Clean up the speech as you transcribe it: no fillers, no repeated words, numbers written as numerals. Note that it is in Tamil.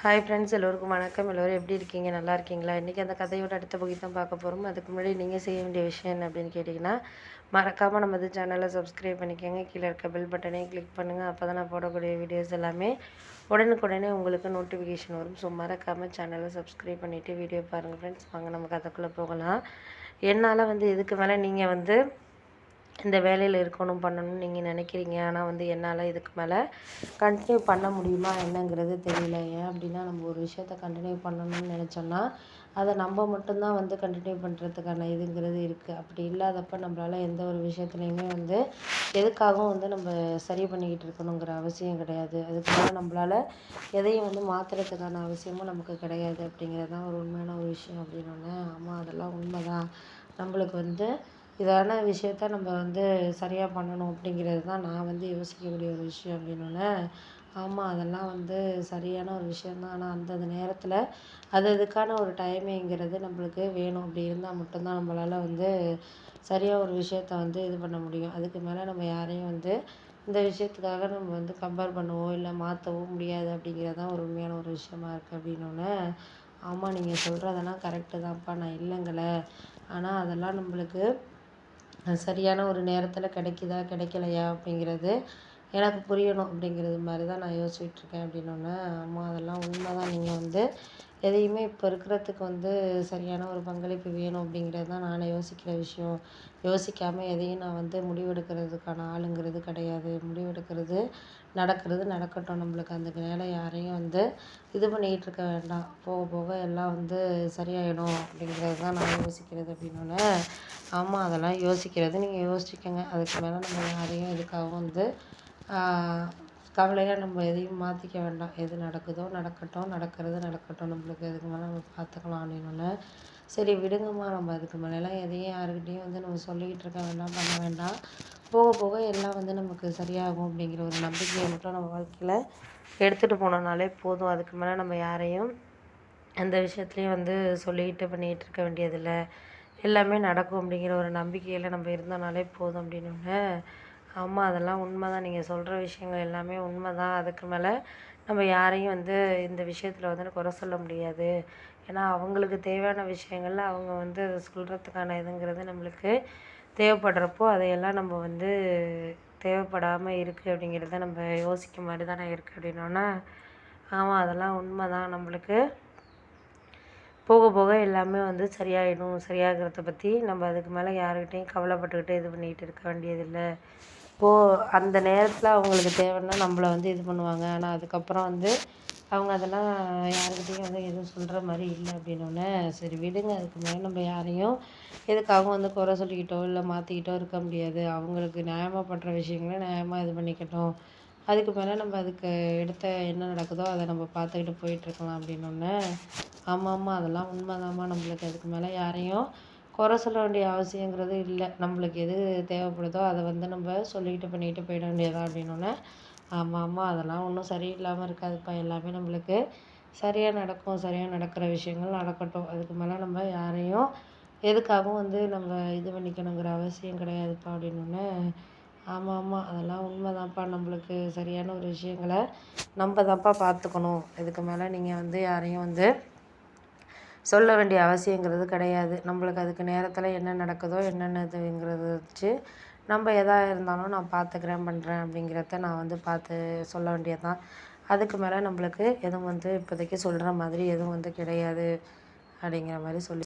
ஹாய் ஃப்ரெண்ட்ஸ், எல்லோருக்கும் வணக்கம். எல்லோரும் எப்படி இருக்கீங்க? நல்லா இருக்கீங்களா? இன்றைக்கி அந்த கதையோட அடுத்த பகுதி தான் பார்க்க போகிறோம். அதுக்கு முன்னாடி நீங்கள் செய்ய வேண்டிய விஷயம் என்ன அப்படின்னு கேட்டிங்கன்னா, மறக்காமல் நம்ம சேனலை சப்ஸ்கிரைப் பண்ணிக்கோங்க. கீழே இருக்க பெல் பட்டனையும் கிளிக் பண்ணுங்கள். அப்போ தான் நான் போடக்கூடிய வீடியோஸ் எல்லாமே உடனுக்குடனே உங்களுக்கு நோட்டிஃபிகேஷன் வரும். ஸோ மறக்காமல் சேனலை சப்ஸ்கிரைப் பண்ணிவிட்டு வீடியோ பாருங்கள் ஃப்ரெண்ட்ஸ். வாங்க நம்ம கதைக்குள்ளே போகலாம். என்னால் இதுக்கு மேலே நீங்கள் இந்த வேலையில் இருக்கணும் பண்ணணும்னு நீங்கள் நினைக்கிறீங்க. ஆனால் என்னால் இதுக்கு மேலே கண்டினியூ பண்ண முடியுமா என்னங்கிறது தெரியல. ஏன் அப்படின்னா, நம்ம ஒரு விஷயத்த கண்டினியூ பண்ணணும்னு நினச்சோன்னா அதை நம்ம மட்டும்தான் கண்டினியூ பண்ணுறதுக்கான இதுங்கிறது இருக்குது. அப்படி இல்லாதப்ப நம்மளால் எந்த ஒரு விஷயத்துலையுமே எதுக்காகவும் நம்ம சரி பண்ணிக்கிட்டு இருக்கணுங்கிற அவசியம் கிடையாது. அதுக்கு மேலே நம்மளால் எதையும் மாற்றுறதுக்கான அவசியமும் நமக்கு கிடையாது. அப்படிங்கிறது தான் ஒரு உண்மையான ஒரு விஷயம் அப்படின்னோடனே, ஆமாம் அதெல்லாம் உண்மை தான். நம்மளுக்கு இதான விஷயத்த நம்ம சரியாக பண்ணணும் அப்படிங்கிறது தான் நான் யோசிக்கக்கூடிய ஒரு விஷயம் அப்படின்னோடனே, ஆமாம் அதெல்லாம் சரியான ஒரு விஷயந்தான். ஆனால் அந்தந்த நேரத்தில் அதுக்கான ஒரு டைமிங்கிறது நம்மளுக்கு வேணும். அப்படி இருந்தால் மட்டும்தான் நம்மளால் சரியாக ஒரு விஷயத்த இது பண்ண முடியும். அதுக்கு மேலே நம்ம யாரையும் இந்த விஷயத்துக்காக நம்ம கம்பேர் பண்ணவோ இல்லை மாற்றவோ முடியாது. அப்படிங்கிறது தான் ஒரு உண்மையான ஒரு விஷயமா இருக்குது அப்படின்னோடனே, ஆமாம் நீங்கள் சொல்கிறதெல்லாம் கரெக்டு தான்ப்பா, நான் இல்லைங்கள. ஆனால் அதெல்லாம் நம்மளுக்கு சரியான ஒரு நேரத்தில் கிடைக்குதா கிடைக்கலையா அப்படிங்கிறது எனக்கு புரியணும். அப்படிங்கிறது மாதிரி தான் நான் யோசிச்சுட்ருக்கேன் அப்படின்னோடனே, ஆமாம் அதெல்லாம் உண்மை தான். நீங்கள் எதையுமே இப்போ இருக்கிறதுக்கு சரியான ஒரு பங்களிப்பு வேணும். அப்படிங்கிறது தான் நான் யோசிக்கிற விஷயம். யோசிக்காமல் எதையும் நான் முடிவெடுக்கிறதுக்கான ஆளுங்கிறது கிடையாது. முடிவெடுக்கிறது நடக்கிறது நடக்கட்டும். நம்மளுக்கு அந்த மேலே யாரையும் இது பண்ணிக்கிட்டு இருக்க வேண்டாம். போக போக எல்லாம் சரியாயிடும் அப்படிங்கிறது தான் நான் யோசிக்கிறது அப்படின்னோடனே, ஆமாம் அதெல்லாம் யோசிக்கிறது நீங்கள் யோசிச்சுக்கோங்க. அதுக்கு மேலே நம்ம யாரையும் இதுக்காகவும் கவலையாக நம்ம எதையும் மாற்றிக்க வேண்டாம். எது நடக்குதோ நடக்கட்டும், நடக்கிறது நடக்கட்டும். நம்மளுக்கு அதுக்கு மேலே நம்ம பார்த்துக்கலாம் அப்படின்னோடனே, சரி விடுங்கம்மா, நம்ம அதுக்கு மேலெலாம் எதையும் யாருக்கிட்டேயும் நம்ம சொல்லிக்கிட்டு இருக்க வேண்டாம், பண்ண வேண்டாம். போக போக எல்லாம் நமக்கு சரியாகும் அப்படிங்கிற ஒரு நம்பிக்கையை மட்டும் நம்ம வாழ்க்கையில் எடுத்துகிட்டு போனோம்னாலே போதும். அதுக்கு மேலே நம்ம யாரையும் அந்த விஷயத்துலையும் சொல்லிக்கிட்டு பண்ணிக்கிட்டு இருக்க வேண்டியதில்லை. எல்லாமே நடக்கும் அப்படிங்கிற ஒரு நம்பிக்கையில் நம்ம இருந்தோம்னாலே போதும் அப்படின்னோடனே, ஆமாம் அதெல்லாம் உண்மை தான். நீங்கள் சொல்கிற விஷயங்கள் எல்லாமே உண்மை தான். அதுக்கு மேலே நம்ம யாரையும் இந்த விஷயத்தில் குறை சொல்ல முடியாது. ஏன்னா அவங்களுக்கு தேவையான விஷயங்கள்ல அவங்க அதை சொல்கிறதுக்கான இதுங்கிறது நம்மளுக்கு தேவைப்படுறப்போ அதையெல்லாம் நம்ம தேவைப்படாமல் இருக்குது அப்படிங்கிறத நம்ம யோசிக்க மாதிரி தானே இருக்குது அப்படின்னோன்னா, ஆமாம் அதெல்லாம் உண்மை தான். நம்மளுக்கு போக போக எல்லாமே சரியாயிடும். சரியாகிறத பற்றி நம்ம அதுக்கு மேலே யாருக்கிட்டையும் கவலைப்பட்டுக்கிட்டு இது பண்ணிக்கிட்டு இருக்க வேண்டியதில்லை. அந்த நேரத்தில் அவங்களுக்கு தேவைன்னா நம்மள இது பண்ணுவாங்க. ஆனால் அதுக்கப்புறம் அவங்க அதெல்லாம் யாருக்கிட்டையும் எதுவும் சொல்கிற மாதிரி இல்லை அப்படின்னோடனே, சரி விடுங்க. அதுக்கு மேலே நம்ம யாரையும் எதுக்காகவும் குறை சொல்லிக்கிட்டோ இல்லை மாற்றிக்கிட்டோ இருக்க முடியாது. அவங்களுக்கு நியாயமாக பண்ணுற விஷயங்கள நியாயமாக இது பண்ணிக்கட்டும். அதுக்கு மேலே நம்ம அதுக்கு எடுத்த என்ன நடக்குதோ அதை நம்ம பார்த்துக்கிட்டு போயிட்டுருக்கலாம் அப்படின்னோடனே, ஆமாம்மா அதெல்லாம் உண்மைதாம்மா. நம்மளுக்கு அதுக்கு மேலே யாரையும் குறை சொல்ல வேண்டிய அவசியங்கிறது இல்லை. நம்மளுக்கு எது தேவைப்படுதோ அதை நம்ம சொல்லிக்கிட்டு பண்ணிக்கிட்டு போயிட வேண்டியதான் அப்படின்னோடனே, ஆமாம் அதெல்லாம் ஒன்றும் சரியில்லாமல் இருக்காதுப்பா. எல்லாமே நம்மளுக்கு சரியாக நடக்கும். சரியாக நடக்கிற விஷயங்கள் நடக்கட்டும். அதுக்கு மேலே நம்ம யாரையும் எதுக்காகவும் நம்ம இது பண்ணிக்கணுங்கிற அவசியம் கிடையாதுப்பா அப்படின்னோடனே, ஆமாம் அதெல்லாம் உண்மைதான்ப்பா. நம்மளுக்கு சரியான ஒரு விஷயங்களை நம்ம தான்ப்பா பார்த்துக்கணும். இதுக்கு மேலே நீங்கள் யாரையும் சொல்ல வேண்டிய அவசியங்கிறது கிடையாது. நம்மளுக்கு அதுக்கு நேரத்தில் என்ன நடக்குதோ என்னென்ன இதுங்கிறத வச்சு நம்ம எதா இருந்தாலும் நான் பார்த்துக்கிறேன், பண்ணுறேன் அப்படிங்கிறத நான் பார்த்து சொல்ல வேண்டியது தான். அதுக்கு மேலே நம்மளுக்கு எதுவும் இப்போதைக்கு சொல்கிற மாதிரி எதுவும் கிடையாது அப்படிங்கிற மாதிரி சொல்லி